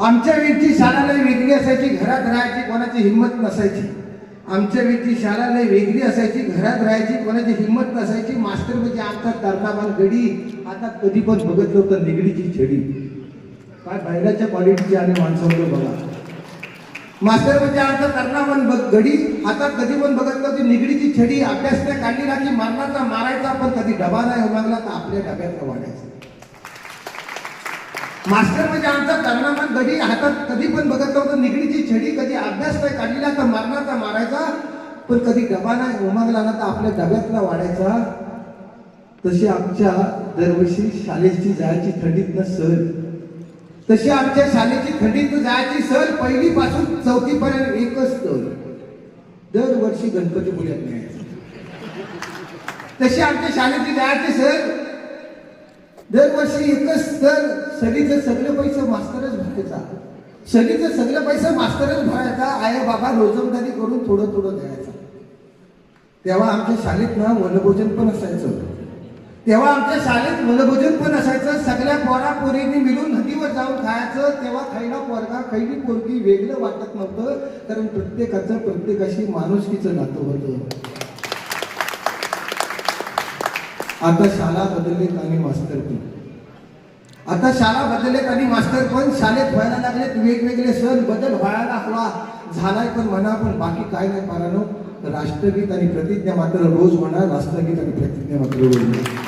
आमच्या वेळची शाळा लय वेगळी असायची, घरात राहायची कोणाची हिंमत नसायची. आमच्या वेळची शाळा लय वेगळी असायची, घरात राहायची कोणाची हिंमत नसायची. मास्टर म्हणजे आमचा तरकाबान गडी, आता कधी पण बघितलं होतं निगडीची छडी. काय बैलाच्या क्वालिटीची आणि माणसावर बघा. मास्टर म्हणजे आमचा तरकाबान गडी, आता कधी पण बघितलं होती निगडीची छडी. अभ्यास नाही काढली ना की मारणाचा मारायचा, पण कधी डबा नाही उमागला तर आपल्या डब्यातला वाढायचा. मास्टर म्हणजे आमचा तरणामान गडी, हातात कधी पण बघत नव्हतं निगडीची छडी. कधी अभ्यास नाही काढलेला तर मारणाचा मारायचा, पण कधी डबा नाही उमागला ना तर आपल्या डब्यातला वाढायचा. तशी आमच्या दरवर्षी शाळेची जायची थंडीतनं सहल, तशी आमच्या शाळेची थंडीतनं जायची सहल. पहिलीपासून चौथीपर्यंत एकच सहल, दरवर्षी गणपतीपुळ्यात न्यायचं. तशी आमच्या शाळेची जायची सहल दरवर्षी एकच. तर सगळीचे सगळे पैसे मास्तरच भरायचा, सगळीचे सगळे पैसे मास्तरच भरायचा. आई बाबा रोजंदारी करून थोडं थोडं द्यायचा. तेव्हा आमच्या शाळेत ना वनभोजन पण असायचं. तेव्हा आमच्या शाळेत वनभोजन पण असायचं. सगळ्या पोरा पोरींनी मिळून नदीवर जाऊन खायचं. तेव्हा खैला पोरगा खैली पोरगी वेगळं वाटत नव्हतं, कारण प्रत्येकाचं प्रत्येकाशी माणुसकीचं नातं होतं. आता शाळा बदललेत आणि मास्तर पण, आता शाळा बदललेत आणि मास्तर पण. शाळेत व्हायला लागलेत वेगवेगळे सण, बदल व्हायला हवा झालाय पण म्हणा, पण बाकी काय नाही पारानो. राष्ट्रगीत आणि प्रतिज्ञा मात्र रोज म्हणा, राष्ट्रगीत आणि प्रतिज्ञा मात्र रोज म्हणा.